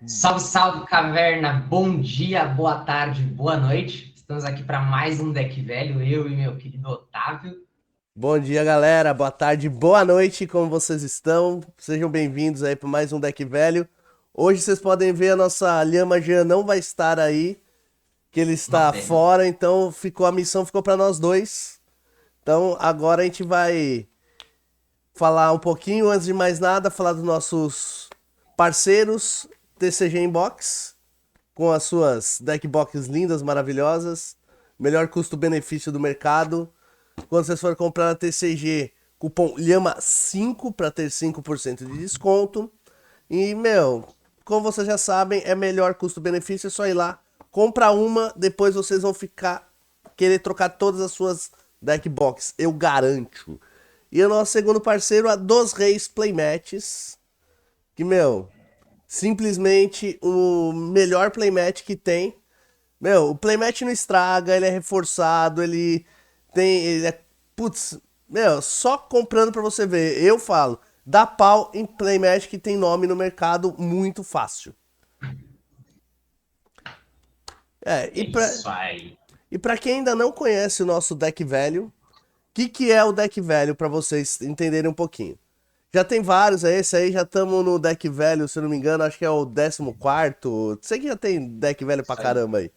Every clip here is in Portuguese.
Salve, salve, caverna! Bom dia, boa tarde, boa noite. Estamos aqui para mais um deck velho, eu e meu querido Otávio. Bom dia, galera. Boa tarde, boa noite. Como vocês estão? Sejam bem-vindos aí para mais um deck velho. Hoje vocês podem ver a nossa Lhama Jean não vai estar aí, que ele Uma está pena. fora, então a missão ficou para nós dois. Então agora a gente vai falar um pouquinho, antes de mais nada, falar dos nossos parceiros TCG Inbox, com as suas deck boxes lindas, maravilhosas, melhor custo-benefício do mercado. Quando vocês forem comprar na TCG, cupom LHAMA5 para ter 5% de desconto. E, como vocês já sabem, é melhor custo-benefício, é só ir lá, compra uma, depois vocês vão querer trocar todas as suas deck box, eu garanto. E o nosso segundo parceiro, a Dos Reis Playmatches, que, simplesmente o melhor playmat que tem. O playmat não estraga, ele é reforçado, ele é, putz, só comprando pra você ver. Eu falo, dá pau em playmat que tem nome no mercado muito fácil. É, É isso aí. e pra quem ainda não conhece o nosso deck velho, o que é o deck velho pra vocês entenderem um pouquinho? Já tem vários, esse aí já estamos no deck velho, se eu não me engano, acho que é o 14º. Sei que já tem deck velho pra Isso aí. caramba aí.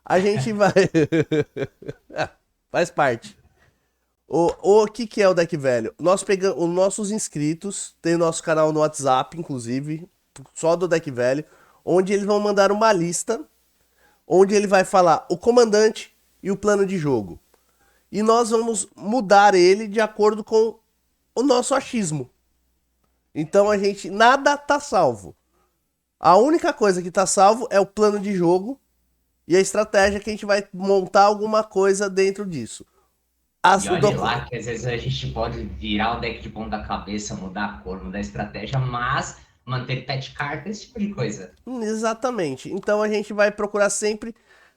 A gente vai. Ah, faz parte. O que é o deck velho? Nós pegamos os nossos inscritos, tem o nosso canal no WhatsApp, inclusive, só do deck velho, onde eles vão mandar uma lista, onde ele vai falar o comandante e o plano de jogo. E nós vamos mudar ele de acordo com o nosso achismo. Então a gente nada tá salvo. A única coisa que tá salvo é o plano de jogo e a estratégia que a gente vai montar alguma coisa dentro disso. E O olhe doc... lá que às vezes a gente pode virar o deck de ponta cabeça, mudar a cor, mudar a estratégia, mas manter pet carta, esse tipo de coisa. Exatamente. Então a gente vai procurar sempre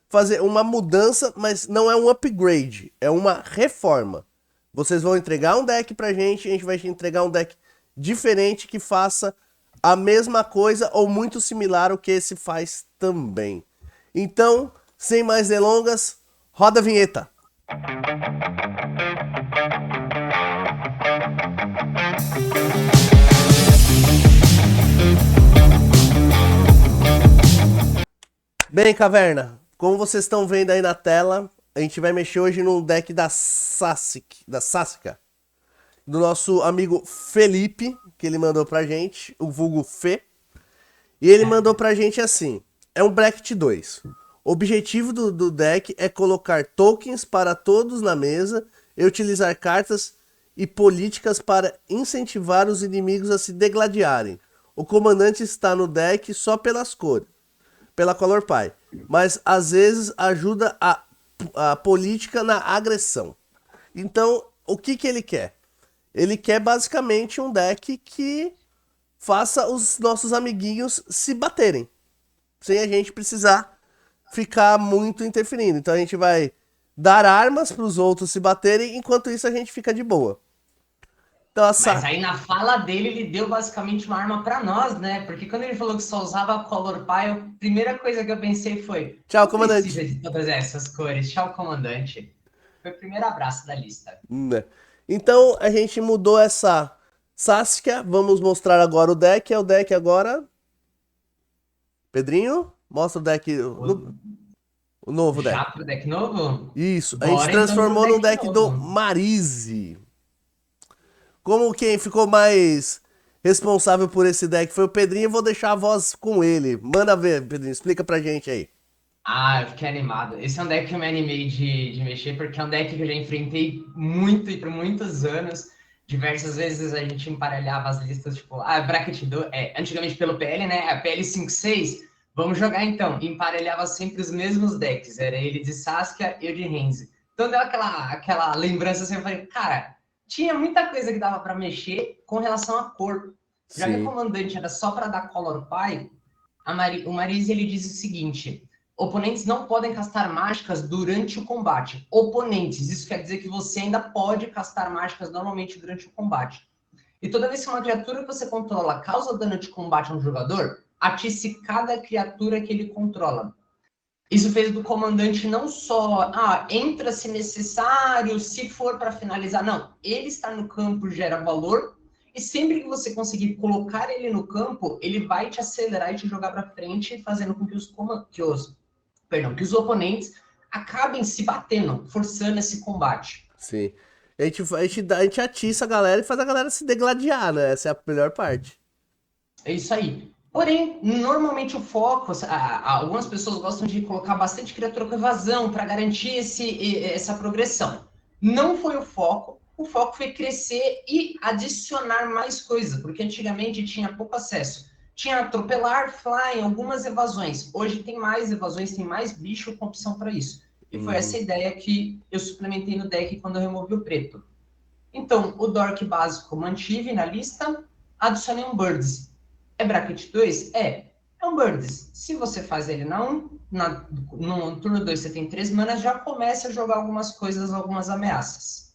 fazer uma mudança, mas não é um upgrade, é uma reforma. Vocês vão entregar um deck pra gente, a gente vai te entregar um deck diferente que faça a mesma coisa ou muito similar ao que esse faz também. Então, sem mais delongas, roda a vinheta. Bem, Caverna, como vocês estão vendo aí na tela, a gente vai mexer hoje no deck da Sassica, do nosso amigo Felipe, que ele mandou pra gente, o vulgo Fê. E ele mandou pra gente assim: é um Bracket 2. O objetivo do deck é colocar tokens para todos na mesa e utilizar cartas e políticas para incentivar os inimigos a se degladiarem. O comandante está no deck só pelas cores, pela Color Pie, mas às vezes ajuda a política na agressão. Então, o que ele quer? Ele quer basicamente um deck que faça os nossos amiguinhos se baterem, sem a gente precisar ficar muito interferindo. Então a gente vai dar armas para os outros se baterem, enquanto isso a gente fica de boa. Então Mas essa. aí na fala dele, ele deu basicamente uma arma para nós, né? Porque quando ele falou que só usava Color Pie, a primeira coisa que eu pensei foi: Tchau, não precisa comandante. de todas essas cores. Tchau, comandante. Foi o primeiro abraço da lista. Né? Então a gente mudou essa Saskia. Vamos mostrar agora o deck. É o deck agora. Pedrinho, mostra o deck. O, O novo já deck. pro deck novo? Isso, a gente Bora então pro transformou no deck deck do novo. Marise. Como quem ficou mais responsável por esse deck foi o Pedrinho, eu vou deixar a voz com ele. Manda ver, Pedrinho, explica pra gente aí. Ah, eu fiquei animado. Esse é um deck que eu me animei de mexer, porque é um deck que eu já enfrentei muito e por muitos anos. Diversas vezes a gente emparelhava as listas, tipo, bracket do, antigamente pelo PL, né? A PL 56, vamos jogar então. E emparelhava sempre os mesmos decks. Era ele de Saskia e eu de Renzi. Então deu aquela lembrança assim, eu falei, cara, tinha muita coisa que dava para mexer com relação à cor. Já que a Sim, comandante era só para dar color pie, o Marise ele diz o seguinte: oponentes não podem castar mágicas durante o combate. Oponentes, isso quer dizer que você ainda pode castar mágicas normalmente durante o combate. E toda vez que uma criatura que você controla causa dano de combate a um jogador, atice cada criatura que ele controla. Isso fez do comandante não só, entra se necessário, se for para finalizar. Não, ele está no campo, gera valor, e sempre que você conseguir colocar ele no campo, ele vai te acelerar e te jogar para frente, fazendo com que os oponentes acabem se batendo, forçando esse combate. Sim. A gente atiça a galera e faz a galera se degladiar, né? Essa é a melhor parte. É isso aí. Porém, normalmente o foco, algumas pessoas gostam de colocar bastante criatura com evasão para garantir essa progressão. Não foi o foco foi crescer e adicionar mais coisas, porque antigamente tinha pouco acesso. Tinha atropelar, fly, algumas evasões. Hoje tem mais evasões, tem mais bicho com opção para isso. E foi essa ideia que eu suplementei no deck quando eu removi o preto. Então, o Dork básico mantive na lista, adicionei um Birds. É Bracket 2? É um Birds. Se você faz ele no turno 2 você tem 3 manas, já começa a jogar algumas coisas, algumas ameaças.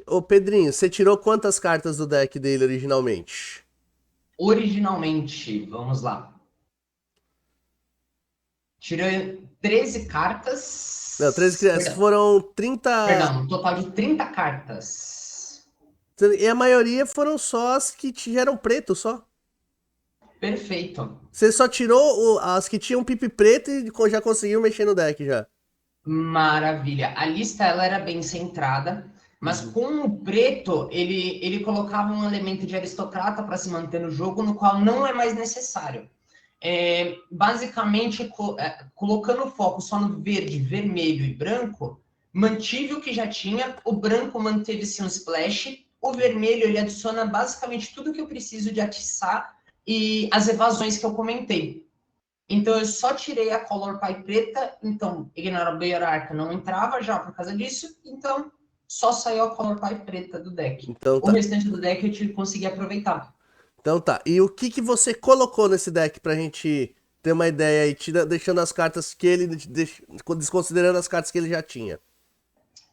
Ô Pedrinho, você tirou quantas cartas do deck dele originalmente? Originalmente, vamos lá. Tirei 13 cartas. Não, 13 crianças. Foram 30. Perdão, um total de 30 cartas. E a maioria foram só as que eram preto só. Perfeito. Você só tirou as que tinham pipi preto e já conseguiu mexer no deck já. Maravilha. A lista ela era bem centrada, mas com o preto ele colocava um elemento de aristocrata para se manter no jogo, no qual não é mais necessário. Basicamente, colocando foco só no verde, vermelho e branco, mantive o que já tinha, o branco manteve-se um splash, o vermelho ele adiciona basicamente tudo que eu preciso de atiçar e as evasões que eu comentei. Então, eu só tirei a Color Pie preta, então, Ignorable Hierarca não entrava já por causa disso, então, só saiu a Color Pie preta do deck. Então O tá. restante do deck eu consegui aproveitar. Então tá. E o que você colocou nesse deck pra gente ter uma ideia aí, deixando as cartas que ele. Desconsiderando as cartas que ele já tinha?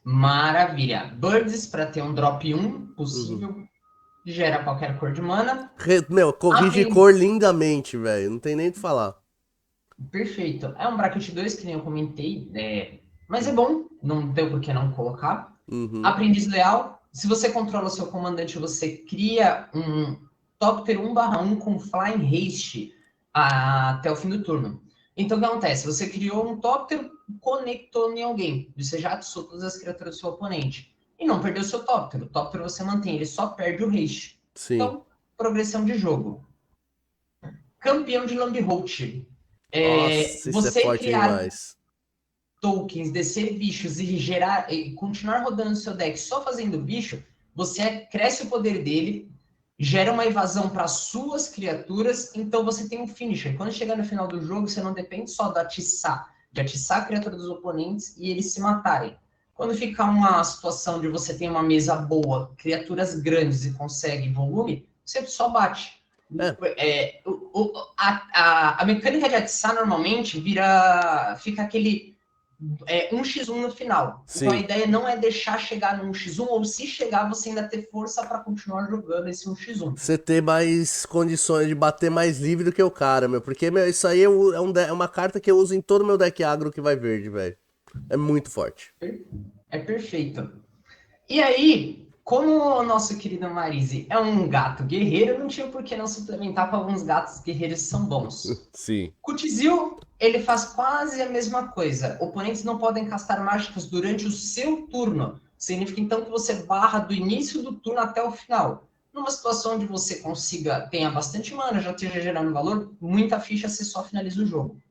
Maravilha. Birds para ter um drop 1 possível, gera qualquer cor de mana. Corrige cor lindamente, velho. Não tem nem o que falar. Perfeito. É um Bracket 2, que nem eu comentei, mas é bom, não tem por que não colocar. Aprendiz Leal. Se você controla o seu comandante, você cria um Topter 1/1 com Flying Haste até o fim do turno. Então, o que acontece? Você criou um Topter, conectou em alguém. Você já atiçou todas as criaturas do seu oponente. E não perdeu o seu Topter. O Topter você mantém, ele só perde o Haste. Sim. Então, progressão de jogo. Campeão de Lambholt. Nossa, isso é Você forte criar demais. tokens, descer bichos e continuar rodando seu deck só fazendo bicho, você cresce o poder dele, gera uma evasão para suas criaturas, então você tem um finisher. Quando chegar no final do jogo, você não depende só de atiçar a criatura dos oponentes e eles se matarem. Quando ficar uma situação de você tem uma mesa boa, criaturas grandes e consegue volume, você só bate. A mecânica de atiçar normalmente fica aquele 1x1 no final. Sim. Então a ideia não é deixar chegar no 1x1, ou se chegar, você ainda ter força para continuar jogando esse 1x1. Você ter mais condições de bater mais livre do que o cara, meu. Porque, meu, isso aí é uma carta que eu uso em todo meu deck agro que vai verde, velho. É muito forte. É perfeito. E aí, como o nosso querido Marise é um gato guerreiro, não tinha por que não suplementar com alguns gatos guerreiros que são bons. Sim. Kutizil, ele faz quase a mesma coisa. Oponentes não podem castar mágicas durante o seu turno. Significa então que você barra do início do turno até o final. Numa situação onde você tenha bastante mana, já esteja gerando valor, muita ficha, você só finaliza o jogo.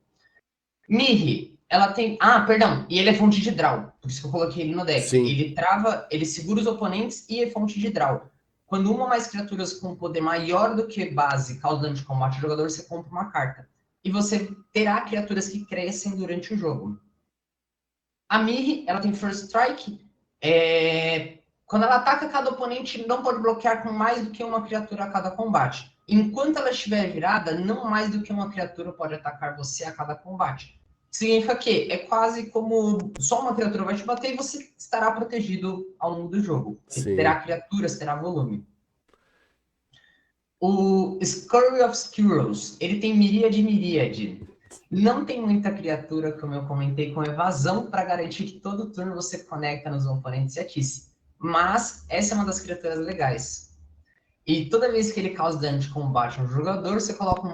Mirri, ela tem... perdão, e ele é fonte de draw, por isso que eu coloquei ele no deck. Sim. Ele trava, ele segura os oponentes e é fonte de draw. Quando uma ou mais criaturas com poder maior do que base causa dano de combate ao jogador, você compra uma carta. E você terá criaturas que crescem durante o jogo. A Mirri, ela tem First Strike. Quando ela ataca cada oponente, não pode bloquear com mais do que uma criatura a cada combate. Enquanto ela estiver virada, não mais do que uma criatura pode atacar você a cada combate. Significa que é quase como só uma criatura vai te bater e você estará protegido ao longo do jogo. Você terá criaturas, terá volume. O Scurry of Squirrels, ele tem miríade. Não tem muita criatura, como eu comentei, com evasão para garantir que todo turno você conecta nos oponentes e atice. Mas essa é uma das criaturas legais. E toda vez que ele causa dano de combate a um jogador, você coloca um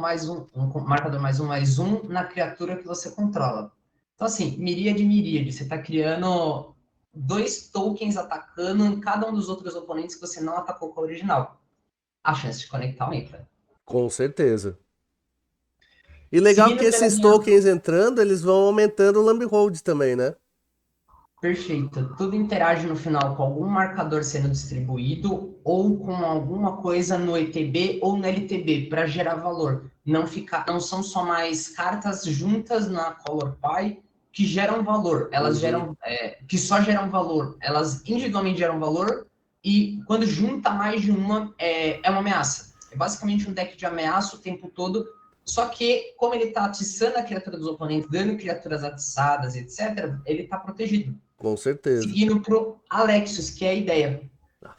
marcador mais um na criatura que você controla. Então, assim, miríade. Você está criando 2 tokens atacando em cada um dos outros oponentes que você não atacou com a original. A chance de conectar aumenta. Com certeza. E legal que Seguindo pela esses linha tokens entrando, eles vão aumentando o Lamb Hold também, né? perfeita, tudo interage no final com algum marcador sendo distribuído ou com alguma coisa no ETB ou no LTB para gerar valor. Não são só mais cartas juntas na Color Pie que geram valor. Elas geram, que só geram valor. Elas individualmente geram valor e quando junta mais de uma é uma ameaça. É basicamente um deck de ameaça o tempo todo. Só que, como ele está atiçando a criatura dos oponentes, dando criaturas atiçadas, etc., ele está protegido. Com certeza. Seguindo pro Alexis, que é a ideia.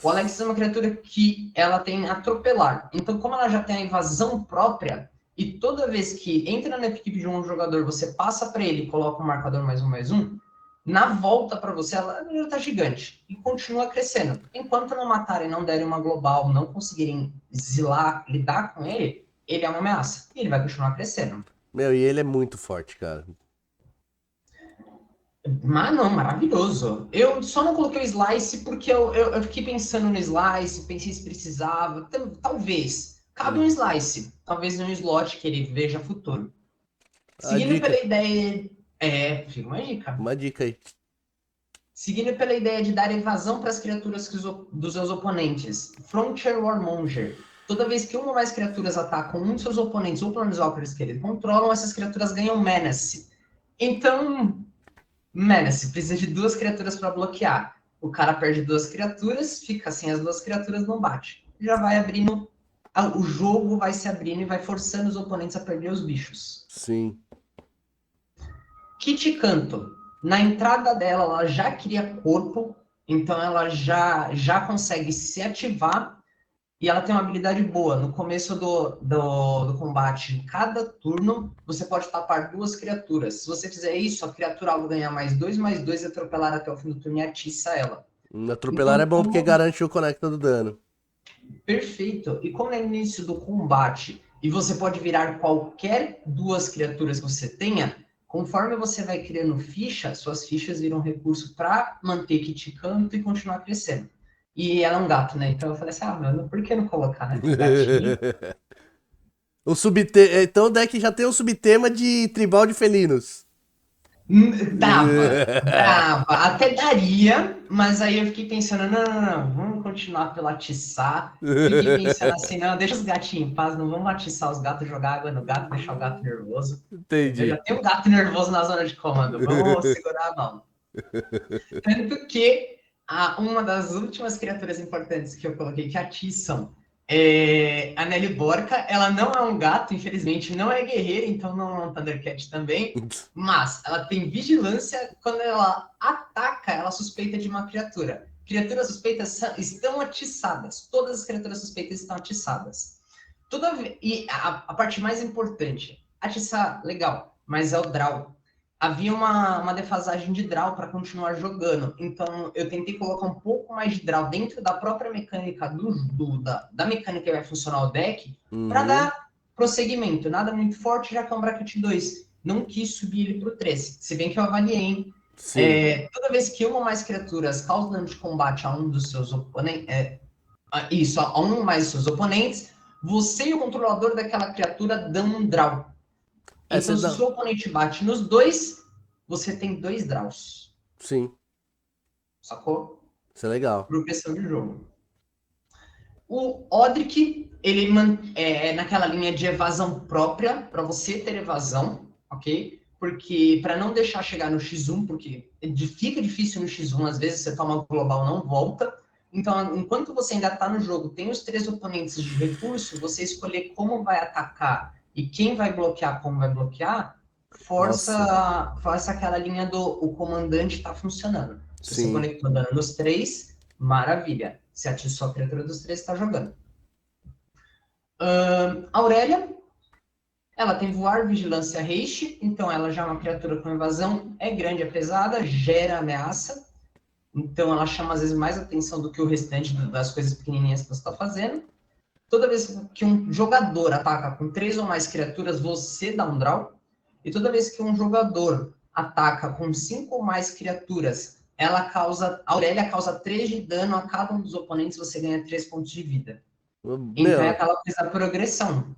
O Alexis é uma criatura que ela tem atropelar. Então, como ela já tem a invasão própria, e toda vez que entra na equipe de um jogador, você passa para ele e coloca um marcador mais um, na volta para você, ela já tá gigante. E continua crescendo. Enquanto não matarem, não derem uma global, não conseguirem zilar, lidar com ele, ele é uma ameaça. E ele vai continuar crescendo. Meu, e ele é muito forte, cara. Mas não, maravilhoso. Eu só não coloquei o Slice porque eu fiquei pensando no Slice, pensei se precisava. Talvez. Cabe um Slice. Talvez um slot que ele veja futuro. A Seguindo dica. pela ideia. Fica uma dica. Uma dica aí. Seguindo pela ideia de dar evasão para as criaturas dos seus oponentes. Frontier Warmonger. Toda vez que uma ou mais criaturas atacam um de seus oponentes ou Planeswalkers que eles controlam, essas criaturas ganham Menace. Então, Menace precisa de 2 criaturas para bloquear. O cara perde 2 criaturas, fica sem as 2 criaturas, não bate. Já vai abrindo. O jogo vai se abrindo e vai forçando os oponentes a perder os bichos. Sim. Kit Canto. Na entrada dela, ela já cria corpo, então ela já consegue se ativar. E ela tem uma habilidade boa. No começo do combate, em cada turno, você pode tapar 2 criaturas. Se você fizer isso, a criatura alvo ganha mais 2 e atropelar até o fim do turno e atiça ela. Atropelar é Então, bom porque garante o conecta do dano. perfeito. E como é no início do combate, e você pode virar qualquer 2 criaturas que você tenha, conforme você vai criando ficha, suas fichas viram recurso para manter Kit Canto e continuar crescendo. E ela é um gato, né? Então eu falei assim, mano, por que não colocar, né? Gatinho. Então o deck já tem um subtema de tribal de felinos. Dava, até daria, mas aí eu fiquei pensando, não, vamos continuar pelo atiçar. Fiquei pensando assim, não, deixa os gatinhos em paz, não vamos atiçar os gatos, jogar água no gato, deixar o gato nervoso. Eu já Entendi. tenho um gato nervoso na zona de comando, vamos segurar a mão. Tanto que uma das últimas criaturas importantes que eu coloquei que atiçam a Nelly Borca, ela não é um gato, infelizmente, não é guerreira, então não é um Thundercat também, mas ela tem vigilância quando ela ataca, ela suspeita de uma criatura. Criaturas suspeitas estão atiçadas, todas as criaturas suspeitas estão atiçadas. E a parte mais importante, atiçar, legal, mas é o draw. Havia uma defasagem de draw para continuar jogando. Então, eu tentei colocar um pouco mais de draw dentro da própria mecânica da mecânica que vai funcionar o deck, para dar prosseguimento. Nada muito forte, já que é um bracket 2. Não quis subir ele para o 3. Se bem que eu avaliei, hein? Toda vez que uma ou mais criaturas causam dano de combate a um dos seus oponentes, a um ou mais dos seus oponentes, você e o controlador daquela criatura dão um draw. Então, se o seu oponente bate nos 2, você tem 2 draws. Sim. Sacou? Isso é legal. Progressão de jogo. O Odric, ele é naquela linha de evasão própria, para você ter evasão, ok? Porque para não deixar chegar no X1, porque fica difícil no X1, às vezes você toma global não volta. Então, enquanto você ainda está no jogo, tem os 3 oponentes de recurso, você escolher como vai atacar e quem vai bloquear, como vai bloquear, força aquela linha do o comandante está funcionando. Se você conectou dano nos 3, maravilha. Se atiçou a criatura dos 3, está jogando. Aurélia, ela tem voar, vigilância, haste, então ela já é uma criatura com invasão, é grande, é pesada, gera ameaça, então ela chama às vezes mais atenção do que o restante das coisas pequenininhas que você está fazendo. Toda vez que um jogador ataca com 3 ou mais criaturas, você dá um draw. E toda vez que um jogador ataca com 5 ou mais criaturas, a Aurélia causa 3 de dano a cada um dos oponentes, você ganha 3 pontos de vida. Então é Meu, aquela coisa da progressão.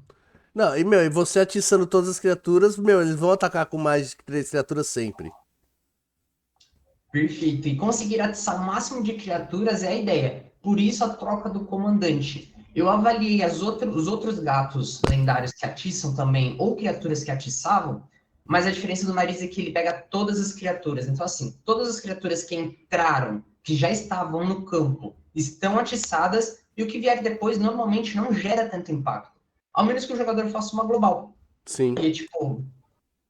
não, e você atiçando todas as criaturas, eles vão atacar com mais de 3 criaturas sempre. Perfeito. E conseguir atiçar o máximo de criaturas é a ideia. Por isso a troca do comandante. Eu avaliei os outros gatos lendários que atiçam também, ou criaturas que atiçavam, mas a diferença do Maris é que ele pega todas as criaturas. Então, assim, todas as criaturas que entraram, que já estavam no campo, estão atiçadas, e o que vier depois normalmente não gera tanto impacto. Ao menos que o jogador faça uma global. Sim. E, tipo,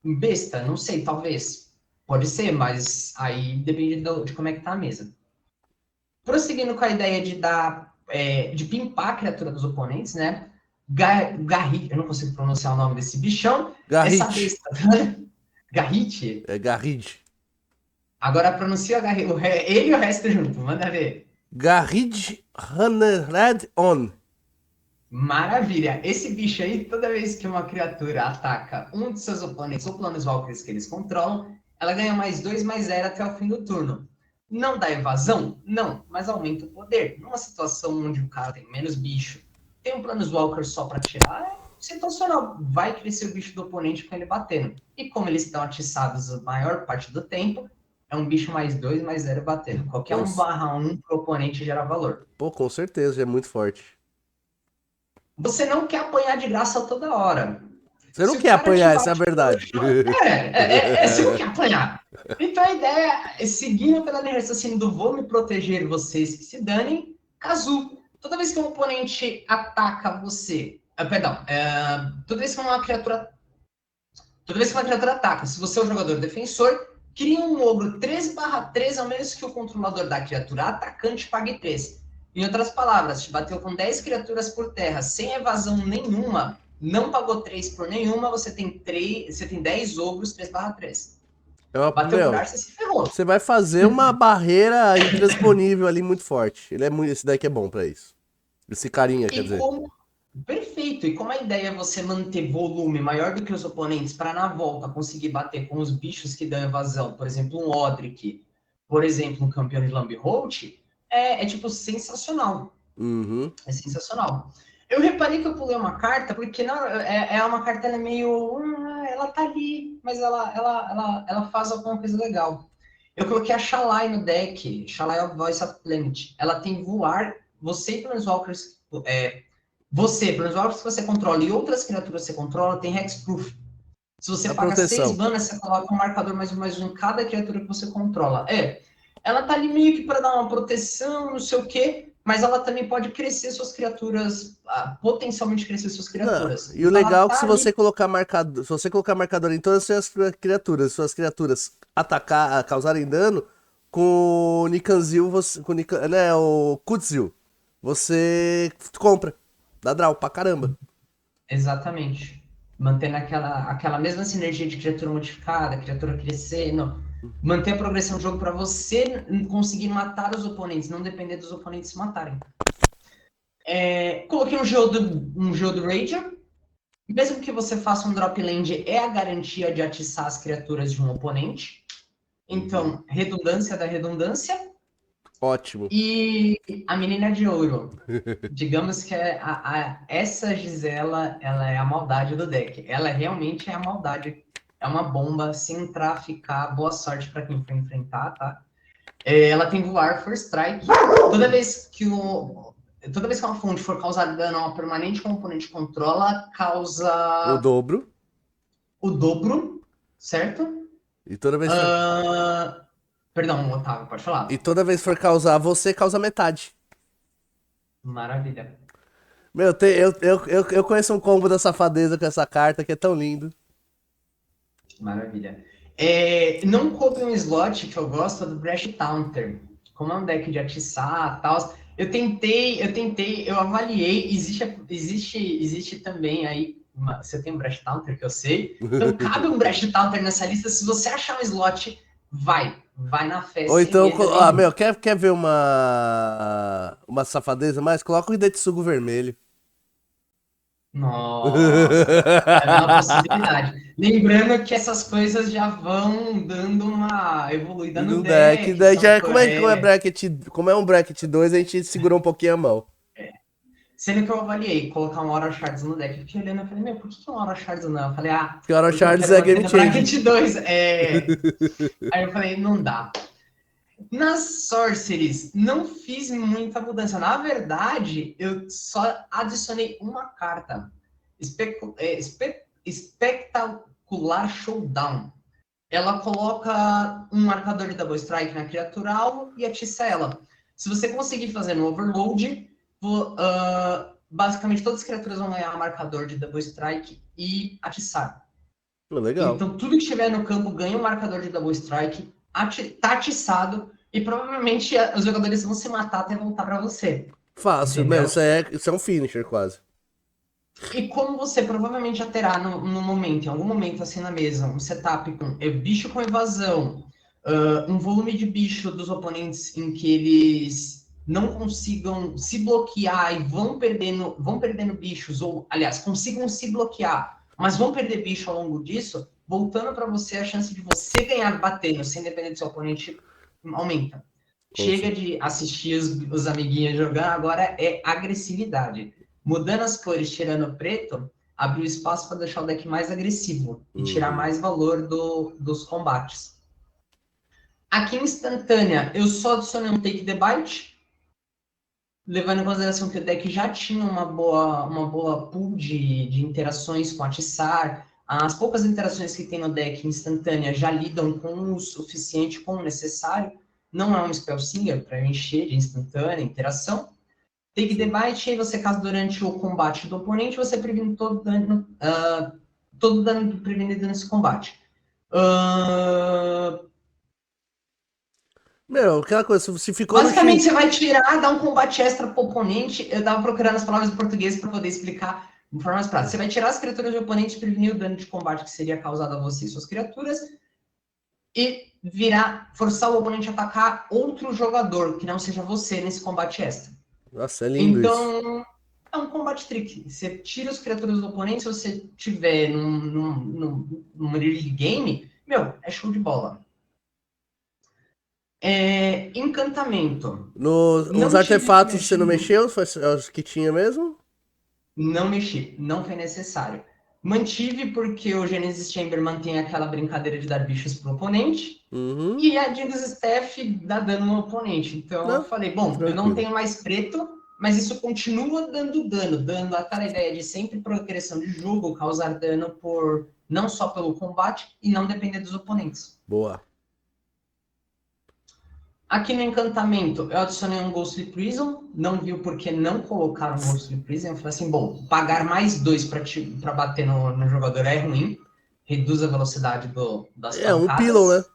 besta, não sei, talvez. Pode ser, mas aí depende de como é que tá a mesa. Prosseguindo com a ideia de dar, de pimpar a criatura dos oponentes, né? Garrit, eu não consigo pronunciar o nome desse bichão. Essa Garrit. besta, Garrit. É Garrid. Agora pronuncia ele e o resto junto, manda ver. Garrid Red On. Maravilha. Esse bicho aí, toda vez que uma criatura ataca um de seus oponentes ou Planeswalkers que eles controlam, ela ganha +2/+0 até o fim do turno. Não dá evasão? Não, mas aumenta o poder. Numa situação onde o cara tem menos bicho, tem um Planeswalker só para tirar, é situacional. Vai crescer o bicho do oponente com ele batendo. E como eles estão atiçados a maior parte do tempo, é um bicho +2/+0 batendo. Qualquer Com, 1/1 pro oponente gera valor. pô, com certeza, é muito forte. Você não quer apanhar de graça toda hora. Você não Se o quer cara te apanhar, essa é a bate pelo verdade. chão, você não quer apanhar. Então a ideia é, seguindo pela linha raciocínio do vou me proteger, vocês que se danem, Kazu. Toda vez que um oponente ataca você, toda vez que uma criatura ataca, se você é o jogador defensor, cria um ogro 3/3, ao menos que o controlador da criatura atacante pague 3. Em outras palavras, te bateu com 10 criaturas por terra, sem evasão nenhuma, não pagou 3 por nenhuma, você tem 10 ogros 3/3. Bateu por Meu, ar, você se ferrou. você vai fazer uma barreira intransponível ali muito forte. Esse daqui é bom pra isso. Esse carinha, quer E dizer. como Perfeito. E como a ideia é você manter volume maior do que os oponentes para na volta conseguir bater com os bichos que dão evasão, por exemplo, um Odric, por exemplo, um campeão de Lambiholt, é tipo sensacional. Uhum. É sensacional. Eu reparei que eu pulei uma carta, porque não, é uma carta, ela é meio. Ela tá ali, mas ela faz alguma coisa legal. Eu coloquei a Shalai no deck, Shalai of Voice of Planet. Ela tem voar, você e Planeswalkers. Planeswalkers que você controla e outras criaturas que você controla, tem Hexproof. Se você A paga 6 proteção. manas, você coloca um marcador mais um em cada criatura que você controla. Ela tá ali meio que para dar uma proteção, não sei o quê, mas ela também pode crescer suas criaturas, potencialmente crescer suas Não, criaturas. e o Então ela legal é que tá se ali. você colocar marcador, se você colocar marcador em todas as suas criaturas atacar, causarem dano, com o Nikanzil, né, o Kutzil, você compra. Dá draw pra caramba. Exatamente. Mantendo aquela mesma sinergia de criatura modificada, criatura crescendo. Manter a progressão do jogo para você conseguir matar os oponentes, não depender dos oponentes se matarem. Coloquei um Geodo Ranger. Mesmo que você faça um drop land, é a garantia de atiçar as criaturas de um oponente. Uhum. Então, redundância da redundância. Ótimo. E a menina de ouro. Digamos que essa Gisela, ela é a maldade do deck. Ela realmente é a maldade. É uma bomba. Se entrar, ficar. Boa sorte para quem for enfrentar, tá? Ela tem voar, first strike. Toda vez que uma fonte for causar dano a uma permanente que o oponente controla, O causa dobro. o dobro, certo? E toda vez for, Perdão, Otávio, pode e falar. toda vez for causar, você causa metade. Maravilha. Meu, eu conheço um combo da safadeza com essa carta que é tão lindo. Maravilha. Não coube um slot que eu gosto do Brash Taunter. Como é um deck de atiçar e tal, eu avaliei, existe também aí, você tem um Brash Counter que eu sei, então cabe um Brash Counter nessa lista, se você achar um slot, vai na fé, Ou sem então, medo meu, nenhum. quer ver uma safadeza mais? Coloca o Hidetsugu vermelho. Nossa, é uma possibilidade. Lembrando que essas coisas já vão dando uma evoluída no No deck, deck, daí já são, é como é bracket, como é um bracket 2 a gente segurou um pouquinho a mão. sendo que eu avaliei colocar um Aura Shards no deck. Eu fiquei olhando e falei, meu, por que um Aura Shards não? Eu falei, Porque o Aura porque eu Shards quero é manter game no changer. Bracket 2. Aí eu falei, não dá. Nas Sorceries, não fiz muita mudança. Na verdade, eu só adicionei uma carta. Espetacular Showdown. Ela coloca um marcador de Double Strike na criatura alvo e atiça ela. Se você conseguir fazer no Overload, basicamente todas as criaturas vão ganhar um marcador de Double Strike e atiçar. Legal. Então, tudo que estiver no campo ganha um marcador de Double Strike, tá atiçado, e provavelmente os jogadores vão se matar até voltar para você. Fácil, meu, Entendeu? isso é um finisher quase. E como você provavelmente já terá no momento, em algum momento assim na mesa, um setup com bicho com evasão, um volume de bicho dos oponentes em que eles não consigam se bloquear e vão perdendo bichos, ou aliás, consigam se bloquear, mas vão perder bicho ao longo disso, voltando para você, a chance de você ganhar batendo, sem depender do seu oponente, aumenta. Chega de assistir os amiguinhos jogando, agora é agressividade. Mudando as cores, tirando o preto, abriu espaço para deixar o deck mais agressivo e tirar Uhum. mais valor dos combates. Aqui em instantânea, eu só adicionei um Take the Bite, levando em consideração que o deck já tinha uma boa pool de interações com a Tissar. As poucas interações que tem no deck instantânea já lidam com o suficiente, com o necessário. Não é um spell singer para encher de instantânea interação. Take the Sim. Bite, aí você caso durante o combate do oponente, você previne todo dano prevenido nesse combate. Uh, Meu, aquela coisa, se ficou no Basicamente, X. você vai tirar, dar um combate extra pro oponente. Eu tava procurando as palavras em português para poder explicar de forma mais prática. Você vai tirar as criaturas do oponente, prevenir o dano de combate que seria causado a você e suas criaturas, e forçar o oponente a atacar outro jogador, que não seja você, nesse combate extra. Nossa, é lindo isso. Então, é um combate trick. Você tira as criaturas do oponente, se você tiver num early game, meu, é show de bola. Encantamento. Os Não tive que artefatos você mexer não muito. mexeu? Foi os que tinha mesmo? Não mexi, não foi necessário. Mantive porque o Genesis Chamber mantém aquela brincadeira de dar bichos pro oponente, Uhum. e a Jinx Staff dá dano no oponente. Então eu Não, falei, bom, eu não tranquilo. tenho mais preto, mas isso continua dando dano, dando aquela ideia de sempre progressão de jogo, causar dano por não só pelo combate e não depender dos oponentes. Boa. Aqui no encantamento, eu adicionei um Ghostly Prison, não vi o porquê não colocar um Ghostly Prison. Eu falei assim, bom, pagar mais 2 para bater no jogador é ruim, reduz a velocidade das É um pillow, né? pancadas.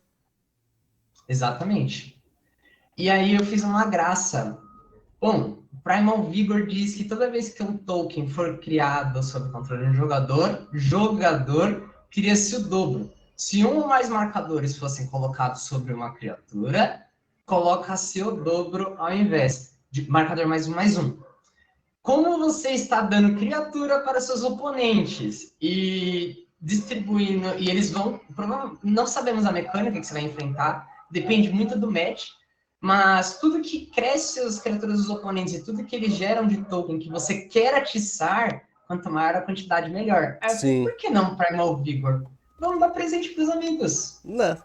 Exatamente. E aí eu fiz uma graça. Bom, Primal Vigor diz que toda vez que um token for criado sob controle de um jogador cria-se o dobro. Se um ou mais marcadores fossem colocados sobre uma criatura, coloca-se o dobro ao invés de marcador mais um. Como você está dando criatura para seus oponentes e distribuindo, e eles vão, não sabemos a mecânica que você vai enfrentar, depende muito do match, mas tudo que cresce as criaturas dos oponentes e tudo que eles geram de token que você quer atiçar, quanto maior a quantidade, melhor. Aí eu falei, Sim. por que não Primal Vigor? Vamos dar presente para os amigos. Não.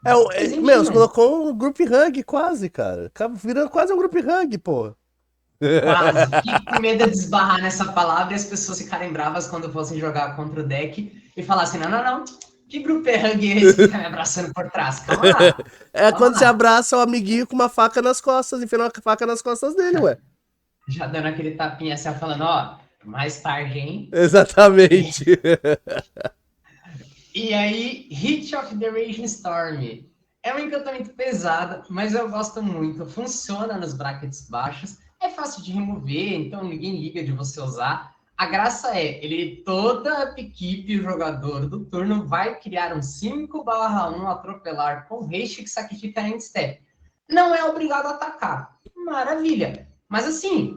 Meu, você Presentinho. colocou um group hug quase, cara. Acaba virando quase um group hug, pô. Quase. Fique com medo de esbarrar nessa palavra e as pessoas ficarem bravas quando fossem jogar contra o deck e falar assim: não, não, não. Que grupo é hug é esse que tá me abraçando por trás? Calma lá. É Calma quando você lá. abraça o amiguinho com uma faca nas costas, enfiando uma faca nas costas dele, ué. Já dando aquele tapinha assim, falando: ó, mais tarde, hein? Exatamente. E aí, Hit of the Raging Storm. É um encantamento pesado, mas eu gosto muito. Funciona nos brackets baixos. fácil de remover, então ninguém liga de você usar. A graça é, toda equipe, o jogador do turno, vai criar um 5/1 atropelar com haste que sacrifica end step. Não é obrigado a atacar. Maravilha. Mas assim,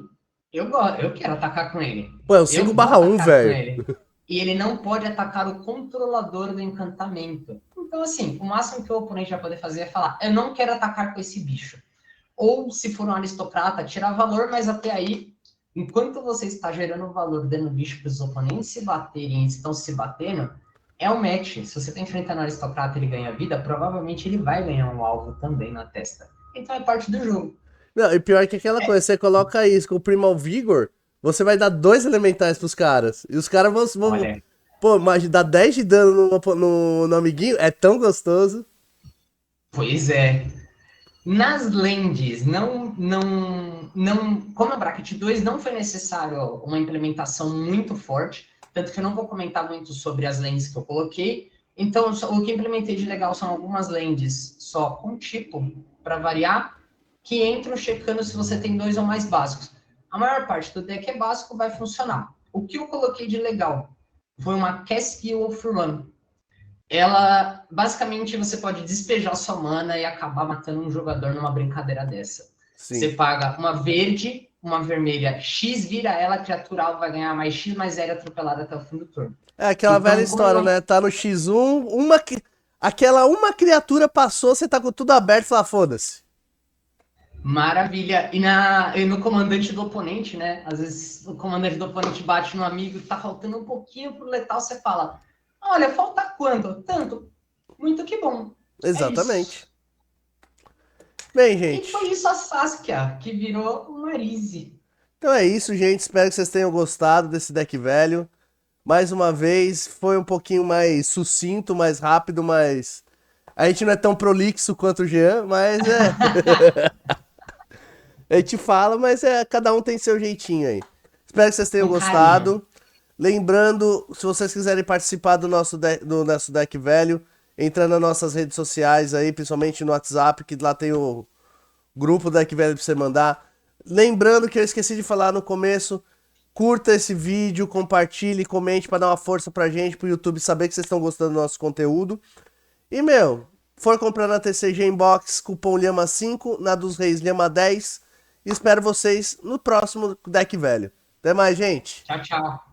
eu quero atacar com ele. Pô, é um Eu vou 5/1, atacar com velho. ele. E ele não pode atacar o controlador do encantamento. Então, assim, o máximo que o oponente vai poder fazer é falar: eu não quero atacar com esse bicho. Ou, se for um aristocrata, tirar valor, mas até aí, enquanto você está gerando valor dando bicho para os oponentes se baterem e estão se batendo, é um match. Se você está enfrentando um aristocrata e ele ganha vida, provavelmente ele vai ganhar um alvo também na testa. Então é parte do jogo. Não, e pior que aquela coisa, você coloca isso com o Primal Vigor, você vai dar 2 elementais pros caras. E os caras vão Olha, pô, mas dar 10 de dano no amiguinho é tão gostoso. pois é. Nas lands, como a Bracket 2 não foi necessário uma implementação muito forte, tanto que eu não vou comentar muito sobre as lands que eu coloquei. Então, o que implementei de legal são algumas lands só com tipo, para variar, que entram checando se você tem 2 ou mais básicos. A maior parte do deck é básico, vai funcionar. O que eu coloquei de legal foi uma Cascade of Run. Ela, basicamente, você pode despejar sua mana e acabar matando um jogador numa brincadeira dessa. Sim. Você paga uma verde, uma vermelha, X vira ela, a criatura alvo vai ganhar mais X, mais L atropelada até o fim do turno. É aquela Então, velha história, né? Tá no X1, aquela uma criatura passou, você tá com tudo aberto e fala, foda-se. Maravilha. E no comandante do oponente, né? Às vezes o comandante do oponente bate no amigo, tá faltando um pouquinho pro letal, você fala: olha, falta quanto? Tanto. Muito que bom. Exatamente. Bem, E gente. foi isso a Saskia, que virou uma Marise. Então é isso, gente. Espero que vocês tenham gostado desse deck velho. Mais uma vez, foi um pouquinho mais sucinto, mais rápido, mas a gente não é tão prolixo quanto o Jean, mas é. A gente fala, mas cada um tem seu jeitinho aí. Espero que vocês tenham gostado. Lembrando, se vocês quiserem participar do nosso deck velho, entra nas nossas redes sociais aí, principalmente no WhatsApp, que lá tem o grupo do deck velho pra você mandar. Lembrando que eu esqueci de falar no começo, curta esse vídeo, compartilhe, comente pra dar uma força pra gente, pro YouTube saber que vocês estão gostando do nosso conteúdo. E, for comprar na TCG Inbox, cupom LHAMA5, na dos Reis LHAMA10. E espero vocês no próximo deck velho. Até mais, gente. Tchau, tchau.